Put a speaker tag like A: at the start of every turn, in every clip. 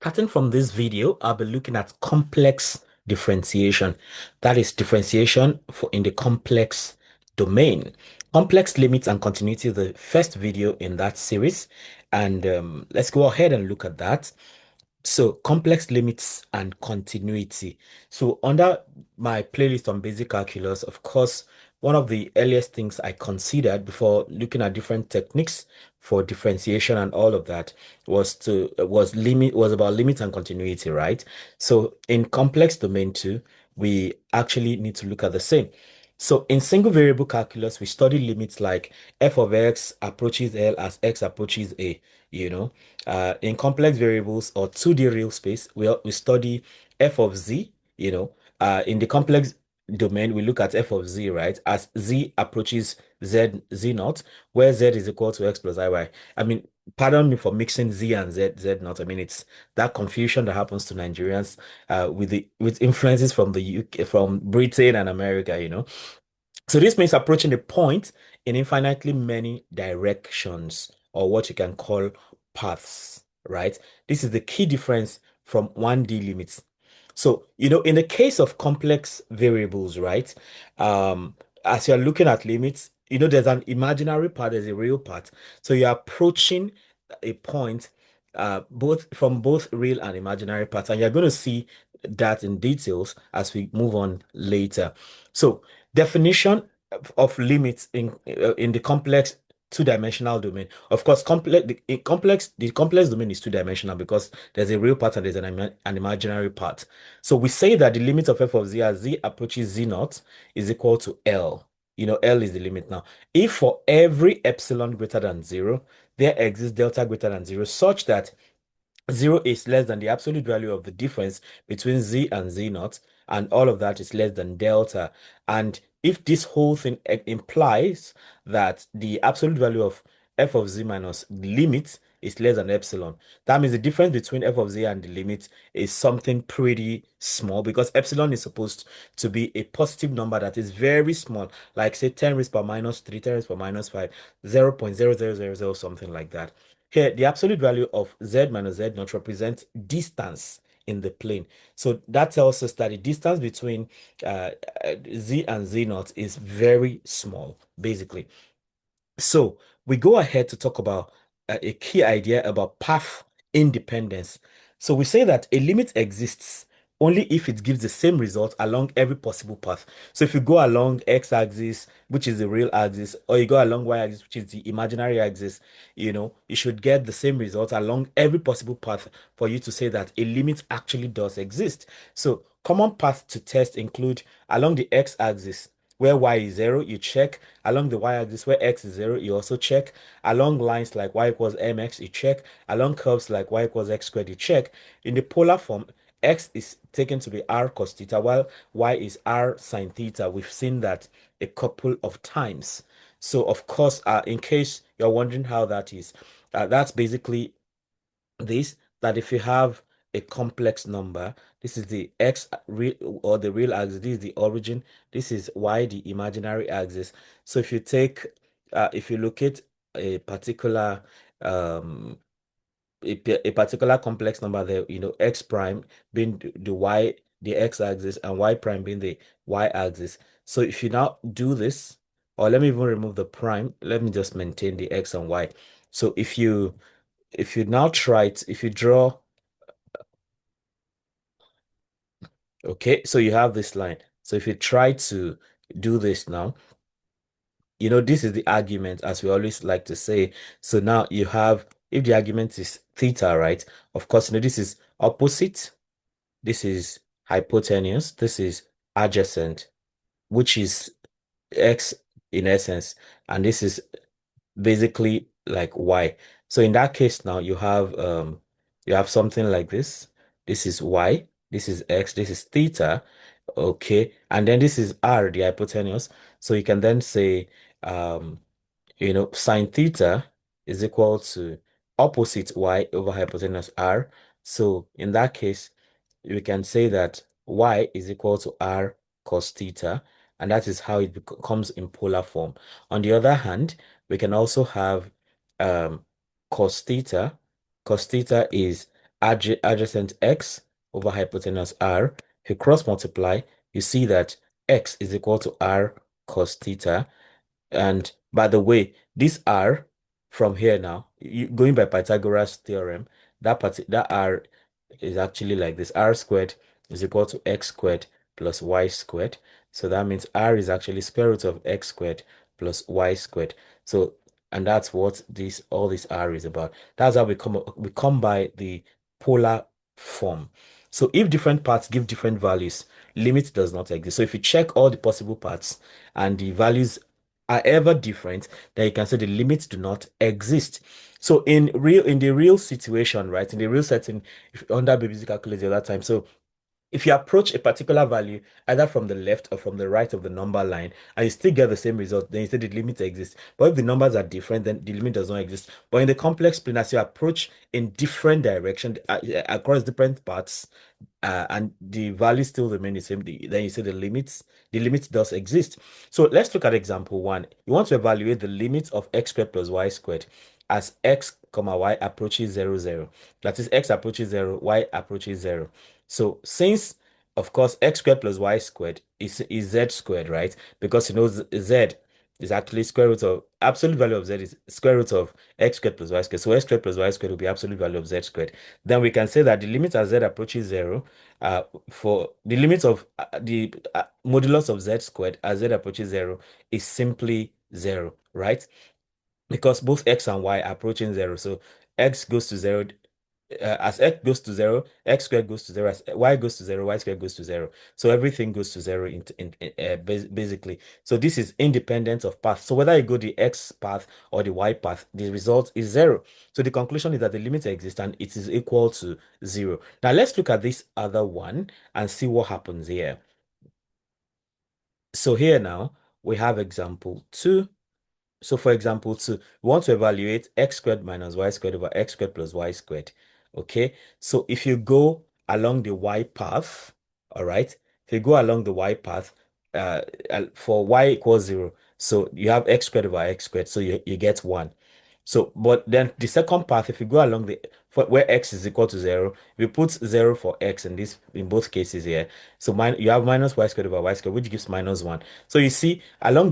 A: Starting from this video, I'll be looking at complex differentiation. That is differentiation for in the complex domain. Complex limits and continuity is the first video in that series. And let's go ahead and look at that. So complex limits and continuity. So under my playlist on basic calculus, of course, one of the earliest things I considered before looking at different techniques for differentiation and all of that was about limit and continuity, right? So in complex domain two, we actually need to look at the same. So in single variable calculus, we study limits like f of x approaches L as x approaches A, you know. In complex variables or 2D real space, we study f of z, you know. In the complex domain, we look at f of z, right? As z approaches z naught, where z is equal to x plus iy. I mean, pardon me for mixing z and z naught. I mean, it's that confusion that happens to Nigerians with influences from the UK, from Britain and America, you know. So this means approaching a point in infinitely many directions, or what you can call paths, right? This is the key difference from 1D limits. So, in the case of complex variables, right? As you're looking at limits, there's an imaginary part, there's a real part. So you're approaching a point both real and imaginary parts, and you're going to see that in details as we move on later. So definition of limits in the complex two-dimensional domain. Of course, the complex domain is two-dimensional because there's a real part and there's an imaginary part. So we say that the limit of f of z as z approaches z naught is equal to L. L is the limit now. If for every epsilon greater than zero, there exists delta greater than zero, such that 0 is less than the absolute value of the difference between z and z naught, and all of that is less than delta. And if this whole thing implies that the absolute value of f of z minus the limit is less than epsilon, that means the difference between f of z and the limit is something pretty small, because epsilon is supposed to be a positive number that is very small, like say 10 raised per minus 3, 10 raised per minus 5, 0.0000, something like that. Here, the absolute value of z minus z naught represents distance in the plane. So that tells us that the distance between z and z naught is very small, basically. So we go ahead to talk about a key idea about path independence. So we say that a limit exists only if it gives the same result along every possible path. So if you go along x-axis, which is the real axis, or you go along y-axis, which is the imaginary axis, you should get the same result along every possible path for you to say that a limit actually does exist. So common paths to test include along the x-axis, where y is 0, you check. Along the y-axis, where x is 0, you also check. Along lines like y equals mx, you check. Along curves like y equals x squared, you check. In the polar form, x is taken to be r cos theta, while y is r sin theta. We've seen that a couple of times. So, of course, in case you're wondering how that is, that's basically this, that if you have a complex number, this is the x real or the real axis, this is the origin, this is y, the imaginary axis. So if you locate a particular um a particular complex number there, x prime being the y, the x-axis, and y prime being the y-axis. So if you now do this, or let me even remove the prime, let me just maintain the x and y. So if you now if you draw, okay, so you have this line. So if you try to do this now, this is the argument, as we always like to say. So now you have, if the argument is theta, right? Of course, this is opposite, this is hypotenuse, this is adjacent, which is x in essence, and this is basically like y. So in that case now you have something like this. This is y, this is x, this is theta, okay, and then this is r, the hypotenuse. So you can then say sine theta is equal to opposite y over hypotenuse r. So in that case, we can say that y is equal to r cos theta, and that is how it becomes in polar form. On the other hand, we can also have um, cos theta. Cos theta is adjacent x over hypotenuse r. If you cross multiply, you see that x is equal to r cos theta. And by the way, this r from here now, going by Pythagoras theorem, that r is actually like this. R squared is equal to x squared plus y squared. So that means r is actually square root of x squared plus y squared. So, and that's what all this r is about. That's how we come by the polar form. So if different parts give different values, limit does not exist. So if you check all the possible parts and the values are ever different, then you can say the limits do not exist. So in the real situation, right, in the real setting, if under BBC calculator at that time, so if you approach a particular value either from the left or from the right of the number line and you still get the same result, then you say the limit exists. But if the numbers are different, then the limit does not exist. But in the complex plane, as you approach in different direction across different paths, and the values still remain the same, then you say the limit does exist. So let's look at example one. You want to evaluate the limit of x squared plus y squared as x comma y approaches 0, 0. That is x approaches 0, y approaches 0. So since, of course, x squared plus y squared is z squared, right? Because you know z is actually square root of absolute value of z is square root of x squared plus y squared. So x squared plus y squared will be absolute value of z squared. Then we can say that the limit as z approaches 0, for the limit of the modulus of z squared as z approaches 0 is simply 0, right? Because both x and y are approaching 0. So x goes to 0. As x goes to 0, x squared goes to 0. As y goes to 0, y squared goes to 0. So everything goes to 0 basically. So this is independent of path. So whether you go the x path or the y path, the result is 0. So the conclusion is that the limit exists and it is equal to 0. Now let's look at this other one and see what happens here. So here now we have example 2. So for example, we want to evaluate x squared minus y squared over x squared plus y squared. Okay, so if you go along the y path, all right, if you go along the y path, for y equals 0, so you have x squared over x squared, so you get 1. So, but then the second path, if you go along for where x is equal to 0, we put 0 for x in both cases here. So you have minus y squared over y squared, which gives minus 1. So you see, along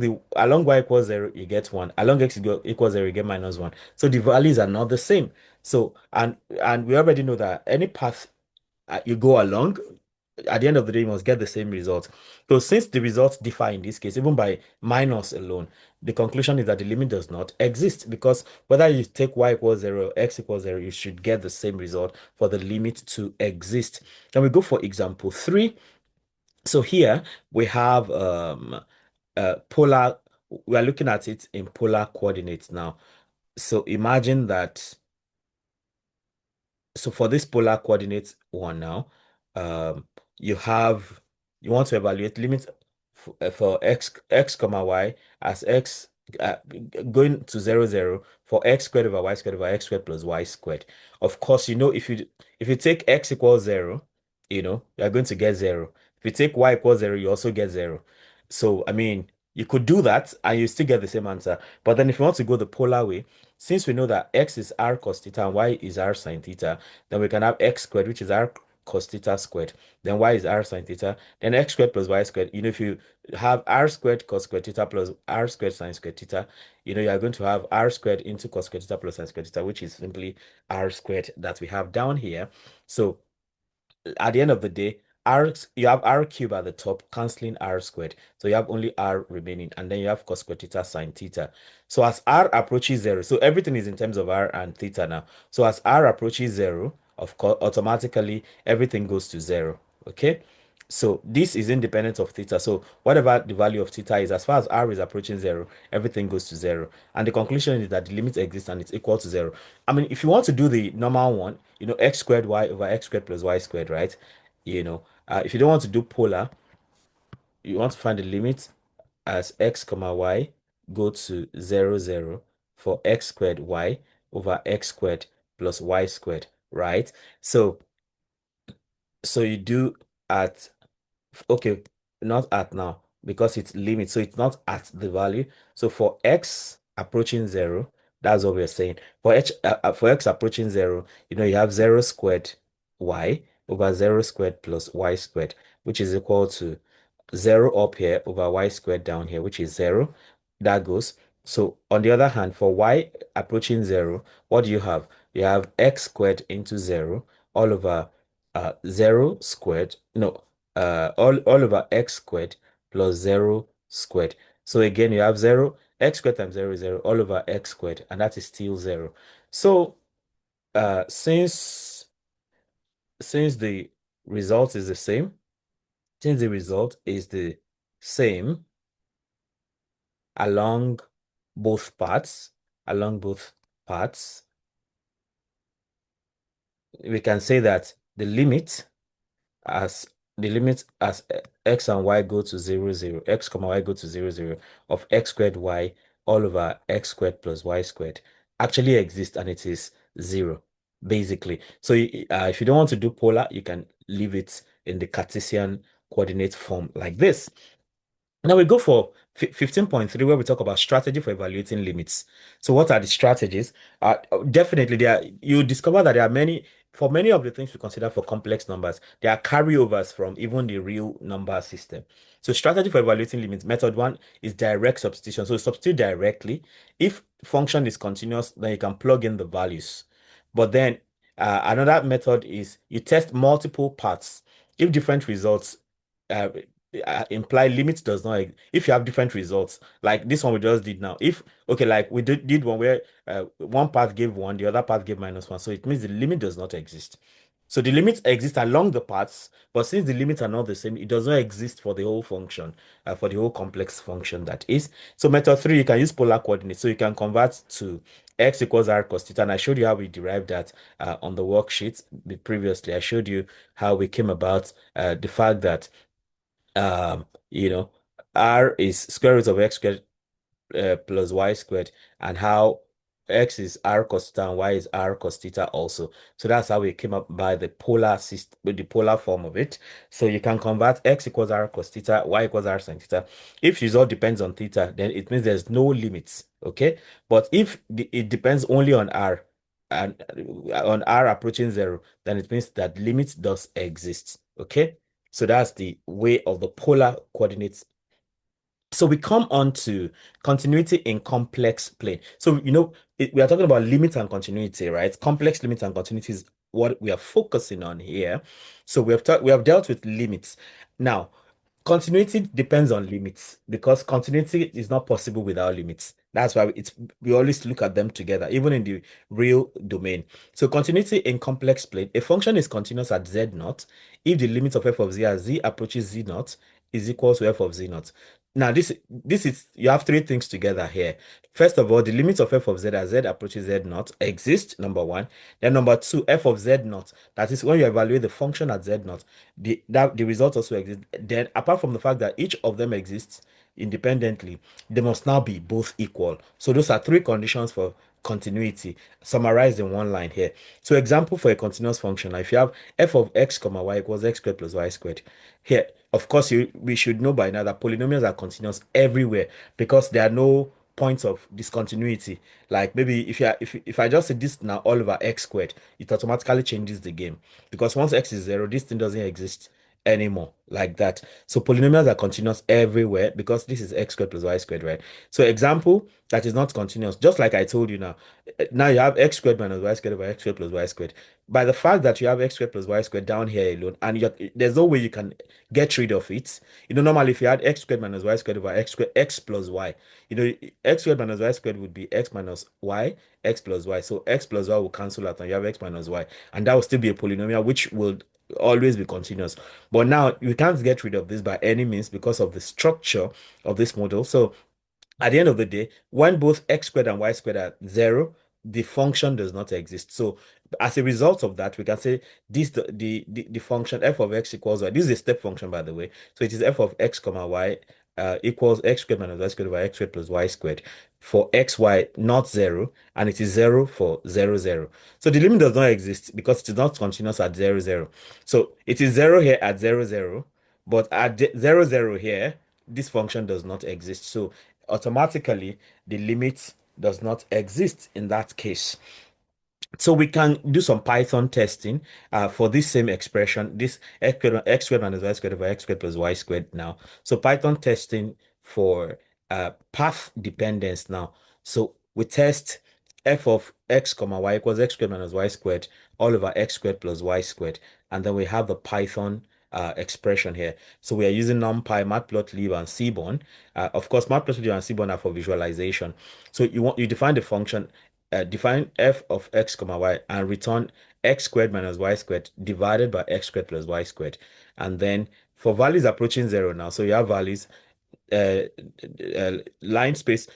A: y equals 0, you get 1. Along x equals 0, you get minus 1. So the values are not the same. So and we already know that any path you go along, at the end of the day, you must get the same result. So since the results differ in this case, even by minus alone, the conclusion is that the limit does not exist, because whether you take y equals 0 or x equals 0, you should get the same result for the limit to exist. Then we go for example 3. So here we have polar, we are looking at it in polar coordinates now. So imagine that, so for this polar coordinate one now, um, you have, you want to evaluate limits for x comma y as x going to 0, 0 for x squared over y squared over x squared plus y squared. Of course, you know, if you take x equals 0, you know, you're going to get 0. If you take y equals 0, you also get 0. So, I mean, you could do that and you still get the same answer. But then if you want to go the polar way, since we know that x is r cos theta and y is r sin theta, then we can have x squared, which is r cos theta squared. Then y is r sin theta. Then x squared plus y squared. You know, if you have r squared cos squared theta plus r squared sin squared theta, you know, you are going to have r squared into cos squared theta plus sin squared theta, which is simply r squared that we have down here. So at the end of the day, you have r cube at the top, canceling r squared. So you have only r remaining, and then you have cos squared theta sine theta. So as r approaches 0, so everything is in terms of r and theta now. So as r approaches 0, of course, automatically everything goes to 0. Okay. So this is independent of theta. So whatever the value of theta is, as far as r is approaching 0, everything goes to 0. And the conclusion is that the limit exists and it's equal to 0. I mean, if you want to do the normal one, you know, x squared y over x squared plus y squared, right? You know, if you don't want to do polar, you want to find the limit as x comma y go to 0, 0 for x squared y over x squared plus y squared, right? So you do at, okay, not at now, because it's limit, so it's not at the value. So for x approaching 0, that's what we're saying. For x approaching 0, you know, you have 0 squared y over 0 squared plus y squared, which is equal to 0 up here over y squared down here, which is 0. That goes. So on the other hand, for y approaching 0, what do you have? You have x squared into 0 all over 0 squared. No, all over x squared plus 0 squared. So again, you have 0, x squared times 0 is 0 all over x squared, and that is still 0. So since the result is the same, since the result is the same along both parts, along both parts, we can say that as the limit as x and y go to 0, 0, x comma y go to 0, 0 of x squared y all over x squared plus y squared actually exists, and it is 0, basically. So if you don't want to do polar, you can leave it in the Cartesian coordinate form like this. Now we go for 15.3, where we talk about strategy for evaluating limits. So what are the strategies? Definitely you discover that there are for many of the things we consider for complex numbers, there are carryovers from even the real number system. So strategy for evaluating limits, method one is direct substitution. So substitute directly. If function is continuous, then you can plug in the values. But then another method is you test multiple paths. If different results uh, imply limit does not if you have different results like this one we just did now, if okay, like we did one where one path gave 1, the other path gave -1, so it means the limit does not exist. So the limits exist along the paths, but since the limits are not the same, it does not exist for the whole function, for the whole complex function that is. So method 3, you can use polar coordinates, so you can convert to x equals r cos theta, and I showed you how we derived that on the worksheet previously. I showed you how we came about the fact that you know, r is square root of x squared plus y squared, and how x is r cos theta and y is r cos theta also. So that's how we came up by the polar system, with the polar form of it. So you can convert x equals r cos theta, y equals r sin theta. If result depends on theta, then it means there's no limits, okay? But if it depends only on r, and on r approaching 0, then it means that limit does exist, okay? So that's the way of the polar coordinates. So we come on to continuity in complex plane. So, we are talking about limit and continuity, right? Complex limit and continuity is what we are focusing on here. So we have dealt with limits. Now, continuity depends on limits, because continuity is not possible without limits. That's why we always look at them together, even in the real domain. So continuity in complex plane, a function is continuous at z naught if the limit of f of z as z approaches z naught is equal to f of z naught. Now, this is, you have three things together here. First of all, the limit of f of z as z approaches z naught exists, number one. Then number two, f of z naught, that is when you evaluate the function at z naught, the result also exists. Then, apart from the fact that each of them exists independently, they must now be both equal. So those are three conditions for continuity summarized in one line here. So example for a continuous function, now if you have f of x comma y equals x squared plus y squared, here, of course, we should know by now that polynomials are continuous everywhere, because there are no points of discontinuity. Like maybe if I just say this now all over x squared, it automatically changes the game, because once x is 0, this thing doesn't exist anymore, like that. So polynomials are continuous everywhere, because this is x squared plus y squared, right? So example that is not continuous, just like I told you now. Now you have x squared minus y squared over x squared plus y squared. By the fact that you have x squared plus y squared down here alone, and there's no way you can get rid of it. Normally if you had x squared minus y squared over x squared, x plus y, x squared minus y squared would be x minus y, x plus y. So x plus y will cancel out, and you have x minus y, and that will still be a polynomial, which will always be continuous. But now we can't get rid of this by any means because of the structure of this model. So at the end of the day, when both x squared and y squared are 0, the function does not exist. So as a result of that, we can say this the function f of x equals y. This is a step function, by the way. So it is f of x comma y equals x squared minus y squared over x squared plus y squared for x, y not 0, and it is 0 for 0, 0. So the limit does not exist because it is not continuous at 0, 0. So it is 0 here at 0, 0, but at 0, 0 here, this function does not exist. So automatically the limit does not exist in that case. So we can do some Python testing for this same expression, this x squared minus y squared over x squared plus y squared now. So Python testing for path dependence now. So we test f of x comma y equals x squared minus y squared all over x squared plus y squared. And then we have the Python expression here. So we are using NumPy, Matplotlib, and Seaborn. Of course, Matplotlib and Seaborn are for visualization. So you define the function define f of x comma y and return x squared minus y squared divided by x squared plus y squared. And then for values approaching zero now, so you have values uh, line space,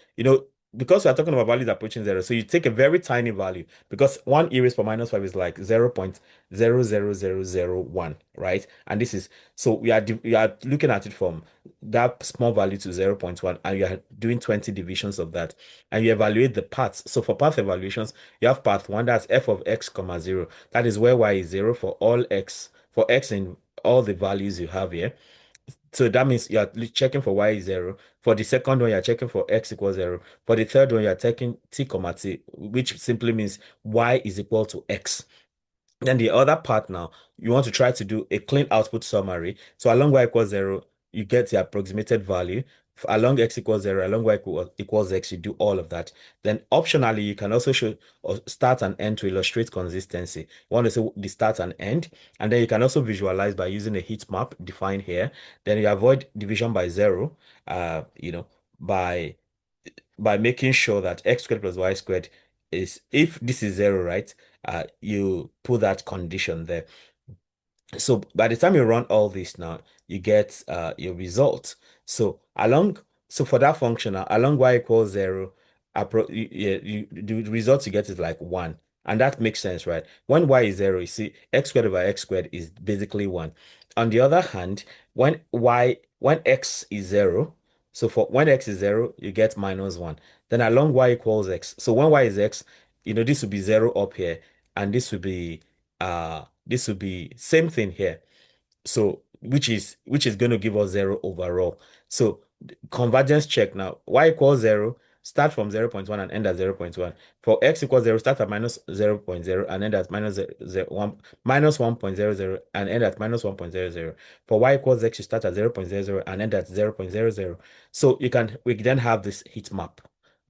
A: because we are talking about values approaching zero, so you take a very tiny value because 1 e raised per minus 5 is like 0.00001, right? And this is so we are looking at it from that small value to zero point 0.1, and you are doing 20 divisions of that, and you evaluate the paths. So for path evaluations, you have path one, that's f of x comma 0. That is where y is 0 for all x, for x in all the values you have here. So that means you're checking for y is 0. For the second one, you're checking for x equals 0. For the third one, you're checking t comma t, which simply means y is equal to x. Then the other part now, you want to try to do a clean output summary. So along y equals 0, you get the approximated value. Along x equals 0, along equals x, you do all of that. Then optionally, you can also show or start and end to illustrate consistency. You want to say the start and end. And then you can also visualize by using a heat map defined here. Then you avoid division by 0, by making sure that x squared plus y squared is, if this is 0, right? You put that condition there. So by the time you run all this now, you get your result. So for that function now, along y equals 0, the result you get is like 1. And that makes sense, right? When y is 0, you see x squared over x squared is basically 1. On the other hand, when x is 0, so for when x is 0, you get minus 1. Then along y equals x. So when y is x, this would be 0 up here, and this would be same thing here. So which is going to give us 0 overall. So convergence check now. Y equals 0, start from 0.1 and end at 0.1. For x equals 0, start at minus 0.0 and end at minus 1.00 and end at minus 1.00. For y equals x, you start at 0.00 and end at 0.00. So we then have this heat map.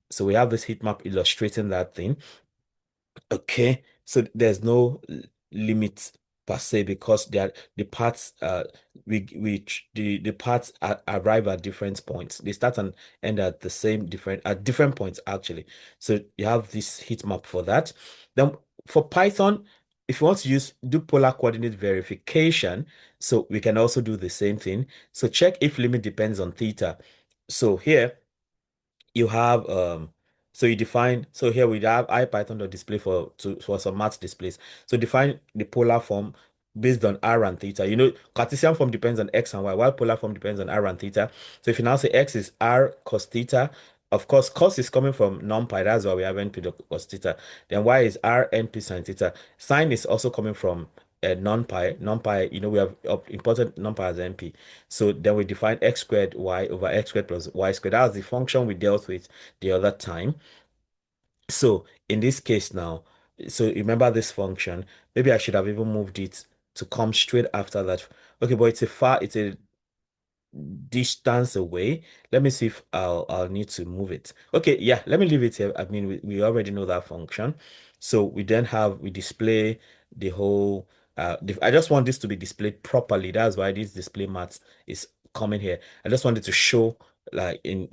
A: So we have this heat map illustrating that thing. Okay, so there's no limit per se because the parts the parts arrive at different points. They start and end at the same different at different points actually. So you have this heat map for that. Then for Python, if you want to do polar coordinate verification, so we can also do the same thing. So check if limit depends on theta. So here you have so you define, so here we have ipython.display for some math displays. So define the polar form based on r and theta. Cartesian form depends on x and y, while polar form depends on r and theta. So if you now say x is r cos theta, of course cos is coming from numpy, that's why we have np cos theta. Then y is r np sin theta. Sine is also coming from numpy, we have imported numpy as np. So then we define x squared y over x squared plus y squared. That was the function we dealt with the other time. So in this case now, so remember this function. Maybe I should have even moved it to come straight after that. Okay, but it's a distance away. Let me see if I'll need to move it. Okay, yeah, let me leave it here. I mean, we already know that function. So we display the whole I just want this to be displayed properly. That's why this display math is coming here. I just wanted to show like in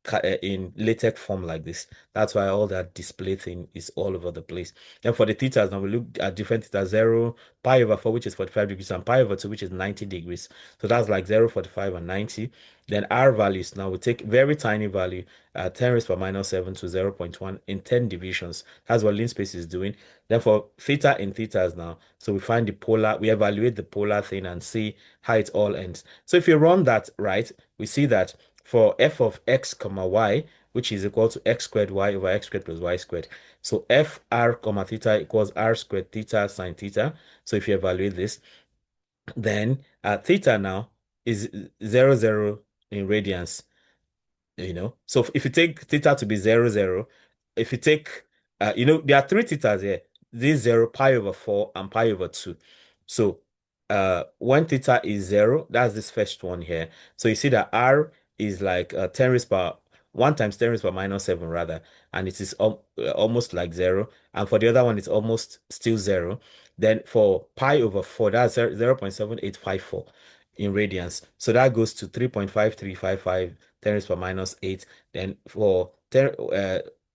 A: LaTeX form like this. That's why all that display thing is all over the place. Then for the thetas, now we look at different theta 0, pi over 4, which is 45 degrees, and pi over 2, which is 90 degrees. So that's like 0, 45, and 90. Then R values, now we take very tiny value, 10 raised per minus 7 to 0 0.1 in 10 divisions. That's what linspace is doing. Then for theta in thetas now, so we find the polar, we evaluate the polar thing and see how it all ends. So if you run that right, we see that for f of x comma y, which is equal to x squared y over x squared plus y squared. So f r comma theta equals r squared theta sine theta. So if you evaluate this, then theta now is 0, 0 in radians, So if you take theta to be 0, 0, if you take, there are three thetas here. this 0, pi over 4, and pi over 2. So when theta is 0, that's this first one here. So you see that r is like 10 raised per 1 times 10 raised per minus 7 rather, and it is almost like 0. And for the other one, it's almost still 0. Then for pi over 4, that's 0.7854 in radians. So that goes to 3.5355 10 raised per minus 8. Then for 10,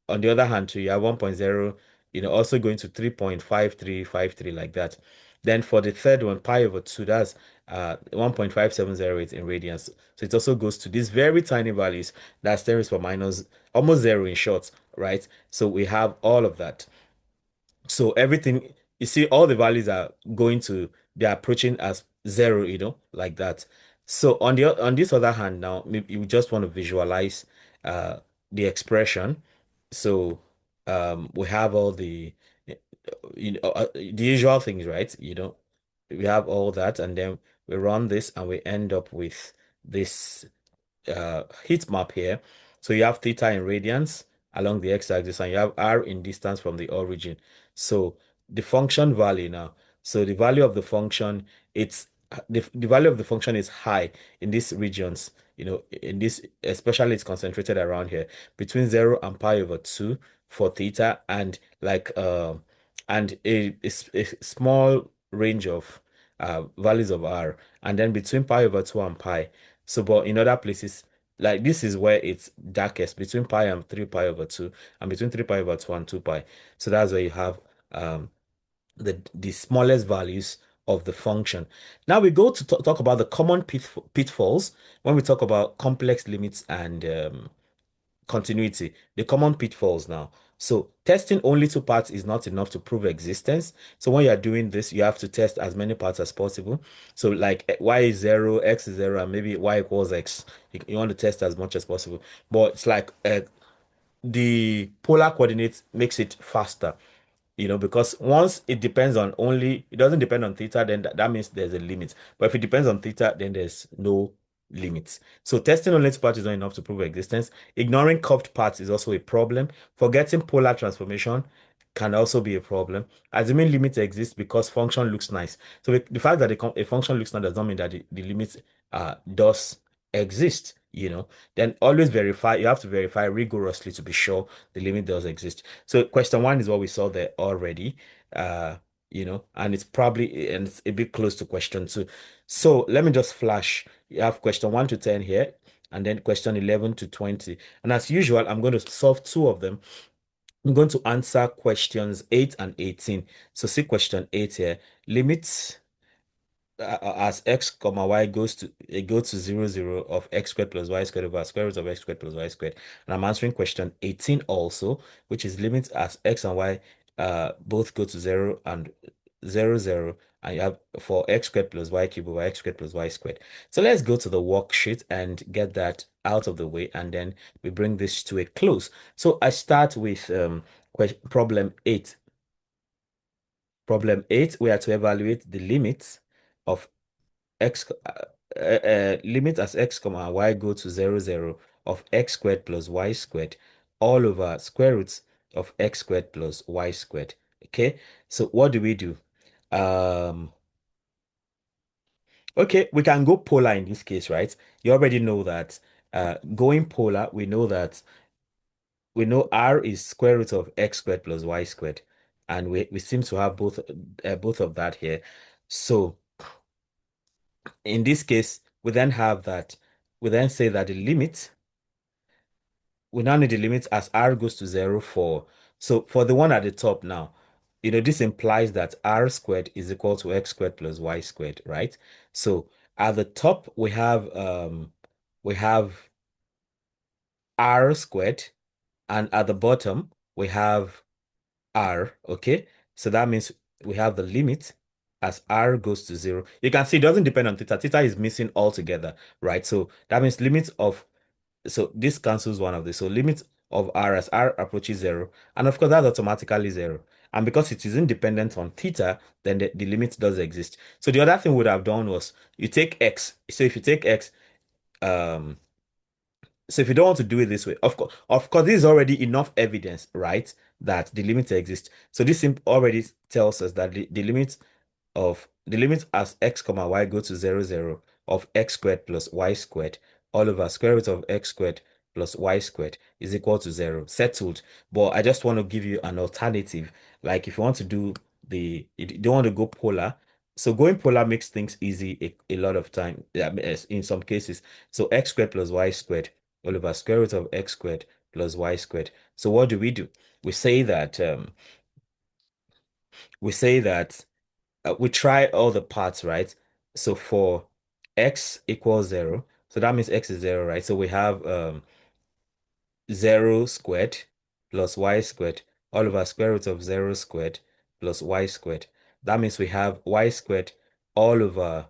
A: on the other hand, too, you have 1.0, also going to 3.5353 like that. Then for the third one, pi over 2, that's 1.5708 in radians. So it also goes to these very tiny values. That's 10 raised per minus almost 0 in short, right? So we have all of that. So everything, you see, all the values are going to, they're approaching as 0, like that. So on this other hand now, maybe you just want to visualize uh the expression. So we have all the the usual things, right? We have all that, and then we run this and we end up with this heat map here. So you have theta in radians along the x-axis, and you have r in distance from the origin. So the function value now. So the value of the function, it's the value of the function is high in these regions. In this, especially it's concentrated around here between 0 and pi over 2 for theta, and like and a small range of values of r, and then between pi over 2 and pi. So, but in other places, like this is where it's darkest between pi and 3 pi over 2, and between 3 pi over 2 and 2 pi. So that's where you have the smallest values of the function. Now we go to talk about the common pitfalls when we talk about complex limits and continuity, the common pitfalls now. So testing only two parts is not enough to prove existence. So when you're doing this, you have to test as many parts as possible. So like y is 0, x is 0, and maybe y equals x. You want to test as much as possible. But it's like the polar coordinates makes it faster, because once it depends on only, it doesn't depend on theta, then that means there's a limit. But if it depends on theta, then there's no limits. So testing only two parts is not enough to prove existence. Ignoring curved parts is also a problem. Forgetting polar transformation can also be a problem. Assuming limits exist because function looks nice. So the fact that a function looks nice does not mean that the limit does exist, Then always verify. You have to verify rigorously to be sure the limit does exist. So question one is what we saw there already, uh, and it's a bit close to question two. So let me just flash. You have question 1 to 10 here, and then question 11 to 20. And as usual, I'm going to solve two of them. I'm going to answer questions 8 and 18. So see question 8 here. Limits as x comma y goes to 0 0 of x squared plus y squared over square root of x squared plus y squared. And I'm answering question 18 also, which is limits as x and y both go to 0 and 0 0, and you have for x squared plus y cubed over x squared plus y squared. So let's go to the worksheet and get that out of the way, and then we bring this to a close. So I start with problem 8. Problem 8, we are to evaluate the limits of limit as x comma y go to 0 0 of x squared plus y squared all over square roots of x squared plus y squared. Okay, so what do we do? Um, okay, we can go polar in this case, right? You already know that going polar, we know r is square root of x squared plus y squared, and we seem to have both of that here. So in this case, we then have that, we then say that the limit, we now need the limit as r goes to 0 for, so for the one at the top now, this implies that r squared is equal to x squared plus y squared, right? So at the top, we have r squared, and at the bottom, we have r, okay? So that means we have the limit as r goes to 0. You can see it doesn't depend on theta. Theta is missing altogether, right? So that means limit of, so this cancels one of this. So limit of r as r approaches 0. And of course, that's automatically 0. And because it is independent on theta, then the limit does exist. So the other thing we would have done was you take x. So if you take x, um, so if you don't want to do it this way, of course, this is already enough evidence, right? that the limit exists. So this already tells us that the limit as x comma y go to 0, 0 of x squared plus y squared all over square root of x squared plus y squared is equal to 0. Settled. But I just want to give you an alternative. Like if you want to do you don't want to go polar. So going polar makes things easy a lot of time, in some cases. So x squared plus y squared all over square root of x squared plus y squared. So what do? We say that we say that we try all the parts, right? So for x equals 0, so that means x is 0, right? So we have 0 squared plus y squared all over square root of 0 squared plus y squared. That means we have all over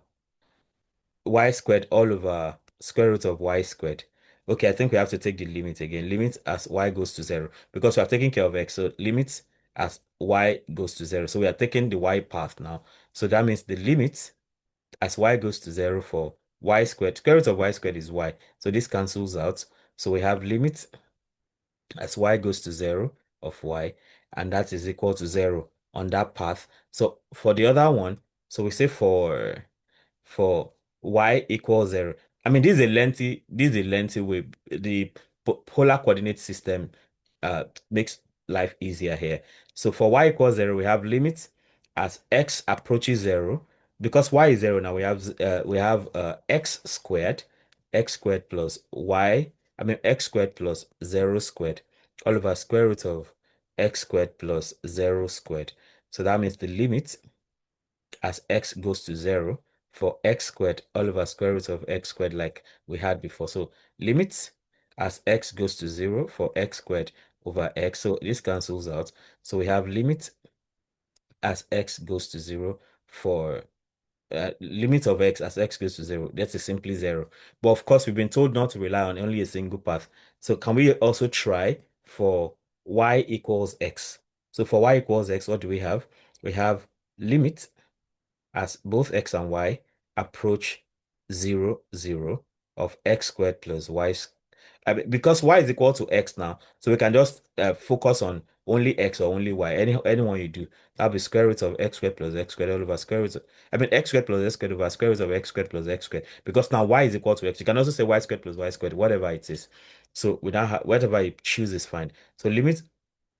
A: y squared all over square root of y squared. Okay, I think we have to take the limit again. Limit as y goes to 0 because we are taking care of x. So limit as y goes to 0. So we are taking the y path now. So that means the limit as y goes to 0 for y squared. Square root of y squared is y. So this cancels out. So we have limit as y goes to 0 of y, and that is equal to 0 on that path. So for the other one, so we say for y equals 0. I mean, this is a lengthy way. The polar coordinate system makes life easier here. So for y equals 0, we have limits as x approaches 0. Because y is 0 now, we have x squared plus x squared plus 0 squared all over square root of x squared plus 0 squared. So that means the limit as x goes to 0 for x squared all over square root of x squared like we had before. So limits as x goes to 0 for x squared over x. So this cancels out. So we have limit as x goes to 0 for limit of x as x goes to 0. That is simply 0. But of course, we've been told not to rely on only a single path. So can we also try for y equals x? So for y equals x, what do we have? We have limit as both x and y approach 0, 0 of x squared plus because y is equal to x now, so we can just focus on only x or only y. Anyone you do, that'll be square root of x squared plus x squared all over square root of, x squared plus x squared over square root of x squared plus x squared. Because now y is equal to x. You can also say y squared plus y squared, whatever it is. So we now have whatever you choose is fine. So limit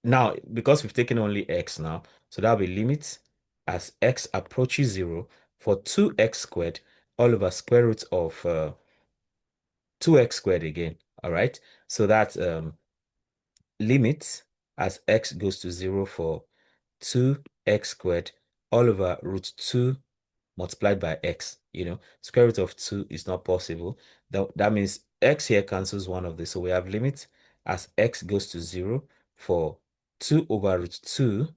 A: now, because we've taken only x now, so that'll be limit as x approaches 0 for 2x squared all over square root of 2x squared again. All right. So that's limit as x goes to 0 for 2x squared all over root 2 multiplied by x. Square root of 2 is not possible. That means x here cancels one of this. So we have limit as x goes to 0 for 2 over root 2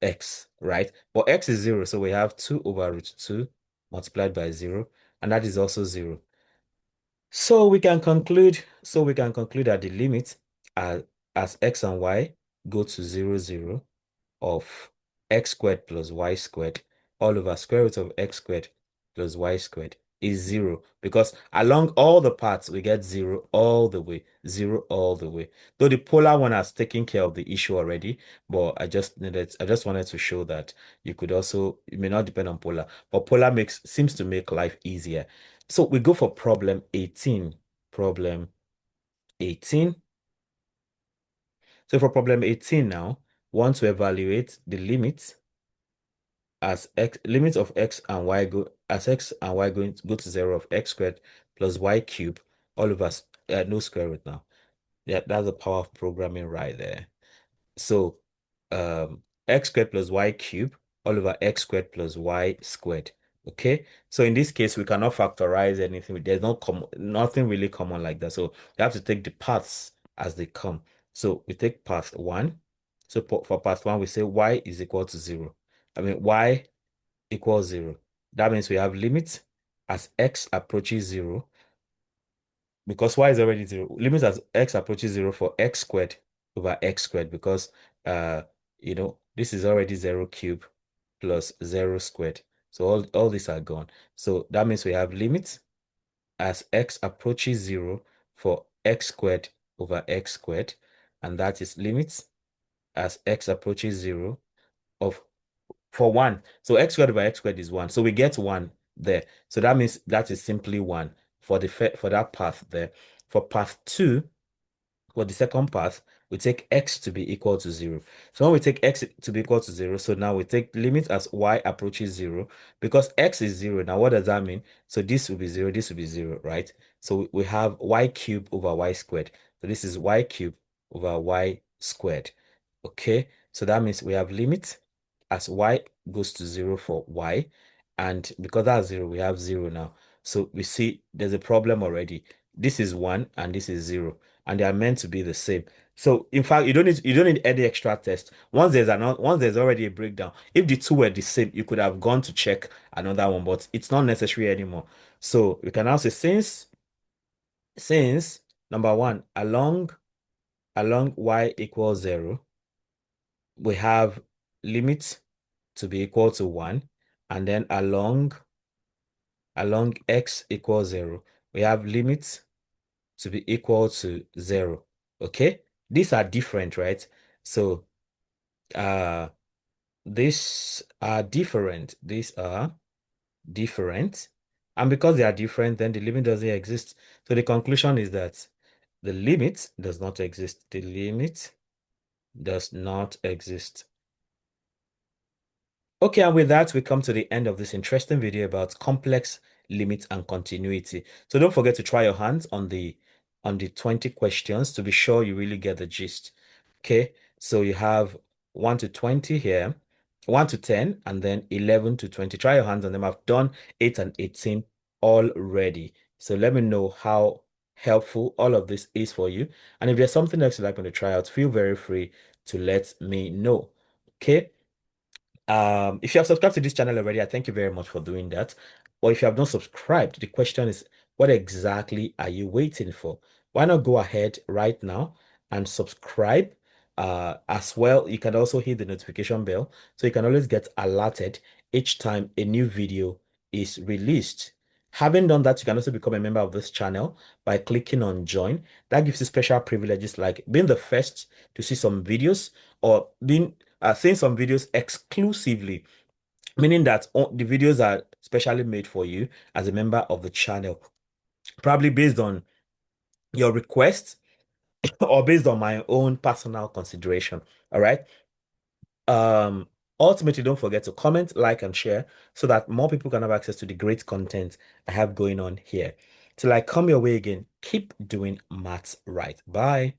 A: x, right? But x is 0, so we have 2 over root 2 multiplied by 0, and that is also 0. So we can conclude that the limit as x and y go to 0, 0 of x squared plus y squared all over square root of x squared plus y squared is 0, because along all the paths we get 0 all the way, 0 all the way. Though the polar one has taken care of the issue already, but I just wanted to show that it may not depend on polar, but polar seems to make life easier. So we go for problem 18. Problem 18. So for problem 18 now, want to evaluate the limit as limit of x and y go to 0 of x squared plus y cubed all over no square root now. Yeah, that's the power of programming right there. So x squared plus y cubed all over x squared plus y squared. Okay, so in this case we cannot factorize anything. There's nothing really common like that. So we have to take the paths as they come. So we take path 1. So for path 1 we say y is equal to 0. Y equals 0. That means we have limit as x approaches 0, because y is already 0. Limit as x approaches 0 for x squared over x squared, because this is already 0 cubed plus 0 squared. So all these are gone. So that means we have limit as x approaches 0 for x squared over x squared, and that is limit as x approaches 0 of for 1. So x squared over x squared is 1. So we get 1 there. So that means that is simply 1 for the for that path there. For path 2, for the second path, we take x to be equal to 0. So when we take x to be equal to 0, so now we take limit as y approaches 0 because x is 0. Now, what does that mean? So this will be 0, this will be 0, right? So we have y cubed over y squared. So this is y cubed over y squared. Okay, so that means we have limit as y goes to 0 for y. And because that's 0, we have 0 now. So we see there's a problem already. This is 1 and this is 0 and they are meant to be the same. So in fact, you don't need any extra test. Once there's already a breakdown, if the two were the same, you could have gone to check another one, but it's not necessary anymore. So we can now say since number one along y equals 0, we have limit to be equal to 1, and then along x equals 0, we have limit to be equal to 0. Okay, these are different, right? So uh these are different. These are different. And because they are different, then the limit doesn't exist. So the conclusion is that the limit does not exist. The limit does not exist. Okay, and with that, we come to the end of this interesting video about complex limits and continuity. So don't forget to try your hands on the 20 questions to be sure you really get the gist. Okay, so you have 1 to 20 here, 1 to 10, and then 11 to 20. Try your hands on them. I've done 8 and 18 already. So let me know how helpful all of this is for you. And if there's something else you'd like me to try out, feel very free to let me know. Okay. If you have subscribed to this channel already, I thank you very much for doing that. Or if you have not subscribed, the question is, what exactly are you waiting for? Why not go ahead right now and subscribe? As well, you can also hit the notification bell so you can always get alerted each time a new video is released. Having done that, you can also become a member of this channel by clicking on join. That gives you special privileges like being the first to see some videos or being seeing some videos exclusively, meaning that the videos are specially made for you as a member of the channel, probably based on your request or based on my own personal consideration. All right. Um, Ultimately, don't forget to comment, like, and share so that more people can have access to the great content I have going on here. Till I come your way again, keep doing maths right. Bye.